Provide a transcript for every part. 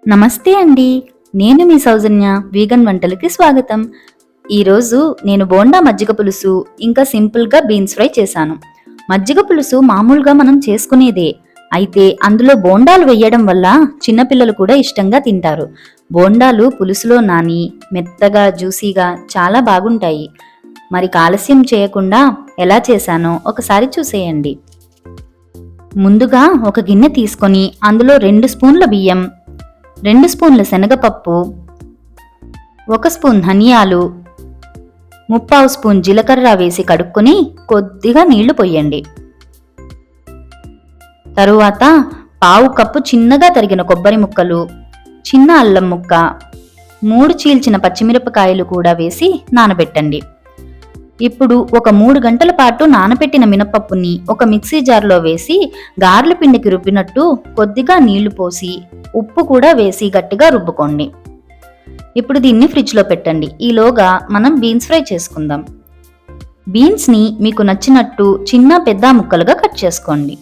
నమస్తే అండి. నేను మీ సౌజన్య. వీగన్ వంటలకి స్వాగతం. ఈరోజు నేను బోండా మజ్జిగ పులుసు ఇంకా సింపుల్గా బీన్స్ ఫ్రై చేశాను. మజ్జిగ పులుసు మామూలుగా మనం చేసుకునేదే. అయితే అందులో బోండాలు వేయడం వల్ల చిన్నపిల్లలు కూడా ఇష్టంగా తింటారు. బోండాలు పులుసులో నాని మెత్తగా జ్యూసీగా చాలా బాగుంటాయి. మరి ఆలస్యం చేయకుండా ఎలా చేశానో ఒకసారి చూసేయండి. ముందుగా ఒక గిన్నె తీసుకొని అందులో 2 స్పూన్ల బియ్యం, 2 స్పూన్ల శనగపప్పు, 1 స్పూన్ ధనియాలు, 3/4 స్పూన్ జీలకర్ర వేసి కడుక్కొని కొద్దిగా నీళ్లు పొయ్యండి. తరువాత 1/2 కప్పు చిన్నగా తరిగిన కొబ్బరి ముక్కలు, చిన్న అల్లం ముక్క, 3 చీల్చిన పచ్చిమిరపకాయలు కూడా వేసి నానబెట్టండి. ఇప్పుడు ఒక 3 గంటల పాటు నానబెట్టిన మినపప్పుని ఒక మిక్సీ జార్లో వేసి గారెల పిండికి రుబ్బినట్టు కొద్దిగా నీళ్లు పోసి ఉప్పు కూడా వేసి గట్టిగా రుబ్బుకోండి. ఇప్పుడు దీన్ని ఫ్రిడ్జ్లో పెట్టండి. ఈలోగా మనం బీన్స్ ఫ్రై చేసుకుందాం. బీన్స్ని మీకు నచ్చినట్టు చిన్న పెద్ద ముక్కలుగా కట్ చేసుకోండి.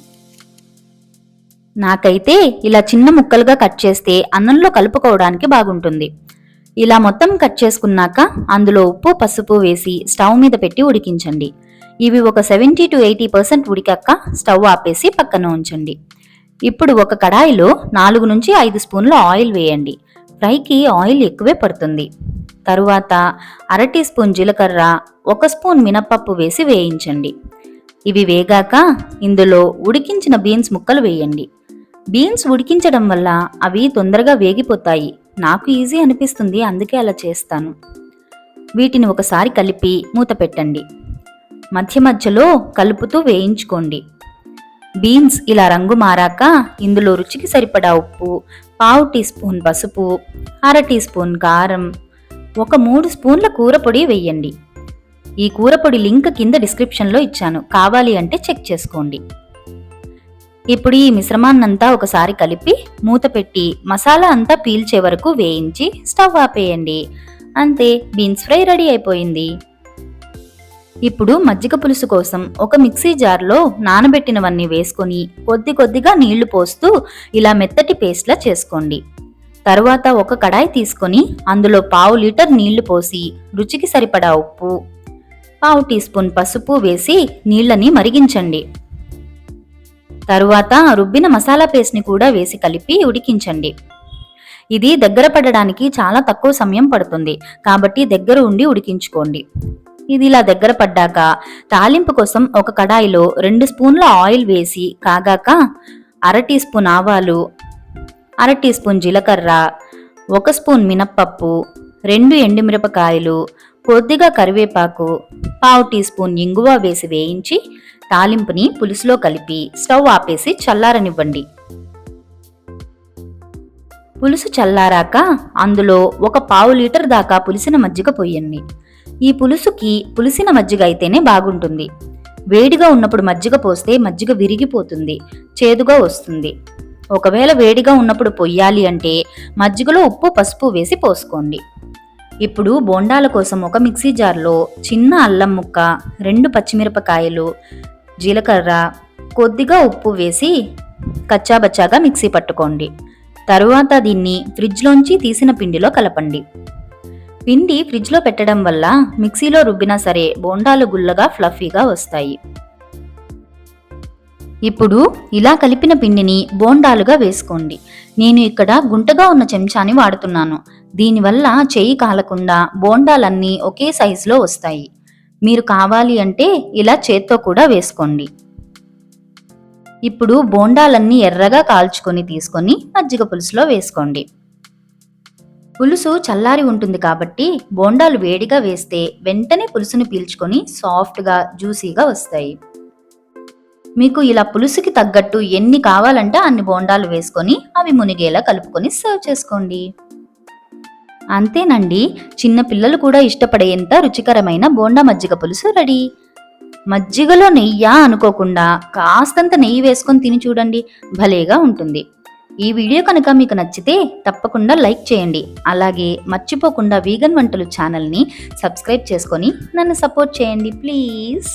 నాకైతే ఇలా చిన్న ముక్కలుగా కట్ చేస్తే అన్నంలో కలుపుకోవడానికి బాగుంటుంది. ఇలా మొత్తం కట్ చేసుకున్నాక అందులో ఉప్పు పసుపు వేసి స్టవ్ మీద పెట్టి ఉడికించండి. ఇవి ఒక 70 to 80% ఉడికాక స్టవ్ ఆపేసి పక్కన ఉంచండి. ఇప్పుడు ఒక కడాయిలో 4 నుంచి 5 స్పూన్ల ఆయిల్ వేయండి. ఫ్రైకి ఆయిల్ ఎక్కువే పడుతుంది. తరువాత 1/2 టీ స్పూన్ జీలకర్ర, 1 స్పూన్ మినపప్పు వేసి వేయించండి. ఇవి వేగాక ఇందులో ఉడికించిన బీన్స్ ముక్కలు వేయండి. బీన్స్ ఉడికించడం వల్ల అవి తొందరగా వేగిపోతాయి. నాకు ఈజీ అనిపిస్తుంది, అందుకే అలా చేస్తాను. వీటిని ఒకసారి కలిపి మూత పెట్టండి. మధ్య మధ్యలో కలుపుతూ వేయించుకోండి. బీన్స్ ఇలా రంగు మారాక ఇందులో రుచికి సరిపడా ఉప్పు, 1/2 టీ స్పూన్ పసుపు, 1/2 టీ స్పూన్ కారం, ఒక 3 స్పూన్ల కూరపొడి వేయండి. ఈ కూరపొడి లింక్ కింద డిస్క్రిప్షన్లో ఇచ్చాను, కావాలి అంటే చెక్ చేసుకోండి. ఇప్పుడు ఈ మిశ్రమాన్నంతా ఒకసారి కలిపి మూత పెట్టి మసాలా అంతా పీల్చే వరకు వేయించి స్టవ్ ఆపేయండి. అంతే, బీన్స్ ఫ్రై రెడీ అయిపోయింది. ఇప్పుడు మజ్జిగ పులుసు కోసం ఒక మిక్సీ జార్లో నానబెట్టినవన్నీ వేసుకొని కొద్ది కొద్దిగా నీళ్లు పోస్తూ ఇలా మెత్తటి పేస్ట్లా చేసుకోండి. తరువాత ఒక కడాయి తీసుకొని అందులో 1/2 లీటర్ నీళ్లు పోసి రుచికి సరిపడా ఉప్పు, 1/2 టీ స్పూన్ పసుపు వేసి నీళ్లని మరిగించండి. తరువాత రుబ్బిన మసాలా పేస్ట్ని కూడా వేసి కలిపి ఉడికించండి. ఇది దగ్గర పడడానికి చాలా తక్కువ సమయం పడుతుంది, కాబట్టి దగ్గర ఉండి ఉడికించుకోండి. ఇది ఇలా దగ్గర పడ్డాక తాలింపు కోసం ఒక కడాయిలో 2 స్పూన్ల ఆయిల్ వేసి కాగాక 1/2 టీ స్పూన్ ఆవాలు, 1/2 టీ స్పూన్ జీలకర్ర, 1 స్పూన్ మినప్పప్పు, 2 ఎండుమిరపకాయలు, కొద్దిగా కరివేపాకు, 1/2 టీ స్పూన్ ఇంగువ వేసి వేయించి తాలింపుని పులుసులో కలిపి స్టవ్ ఆపేసి చల్లారనివ్వండి. పులుసు చల్లారాక అందులో ఒక 1/2 లీటర్ దాకా పులిసిన మజ్జిగ పొయ్యండి. ఈ పులుసుకి పులిసిన మజ్జిగ అయితేనే బాగుంటుంది. వేడిగా ఉన్నప్పుడు మజ్జిగ పోస్తే మజ్జిగ విరిగిపోతుంది, చేదుగా వస్తుంది. ఒకవేళ వేడిగా ఉన్నప్పుడు పొయ్యాలి అంటే మజ్జిగలో ఉప్పు పసుపు వేసి పోసుకోండి. ఇప్పుడు బోండాల కోసం ఒక మిక్సీ జార్లో చిన్న అల్లం ముక్క, 2 పచ్చిమిరపకాయలు, జీలకర్ర, కొద్దిగా ఉప్పు వేసి కచ్చాబచ్చాగా మిక్సీ పట్టుకోండి. తరువాత దీన్ని ఫ్రిడ్జ్లోంచి తీసిన పిండిలో కలపండి. పిండి ఫ్రిడ్జ్లో పెట్టడం వల్ల మిక్సీలో రుబ్బినా సరే బోండాలు గుల్లగా ఫ్లఫీగా వస్తాయి. ఇప్పుడు ఇలా కలిపిన పిండిని బోండాలుగా వేసుకోండి. నేను ఇక్కడ గుంటగా ఉన్న చెంచాని వాడుతున్నాను. దీనివల్ల చెయ్యి కాలకుండా బోండాలన్నీ ఒకే సైజులో వస్తాయి. మీరు కావాలి అంటే ఇలా చేత్తో కూడా వేసుకోండి. ఇప్పుడు బోండాలన్నీ ఎర్రగా కాల్చుకొని తీసుకొని మజ్జిగ పులుసులో వేసుకోండి. పులుసు చల్లారి ఉంటుంది కాబట్టి బోండాలు వేడిగా వేస్తే వెంటనే పులుసుని పీల్చుకొని సాఫ్ట్గా జ్యూసీగా వస్తాయి. మీకు ఇలా పులుసుకి తగ్గట్టు ఎన్ని కావాలంటే అన్ని బోండాలు వేసుకొని అవి మునిగేలా కలుపుకొని సర్వ్ చేసుకోండి. అంతేనండి, చిన్న పిల్లలు కూడా ఇష్టపడేంత రుచికరమైన బోండా మజ్జిగ పులుసు రెడీ. మజ్జిగలో నెయ్యా అనుకోకుండా కాస్తంత నెయ్యి వేసుకొని తిని చూడండి, భలేగా ఉంటుంది. ఈ వీడియో కనుక మీకు నచ్చితే తప్పకుండా లైక్ చేయండి. అలాగే మర్చిపోకుండా వీగన్ వంటలు ఛానల్ని సబ్స్క్రైబ్ చేసుకొని నన్ను సపోర్ట్ చేయండి ప్లీజ్.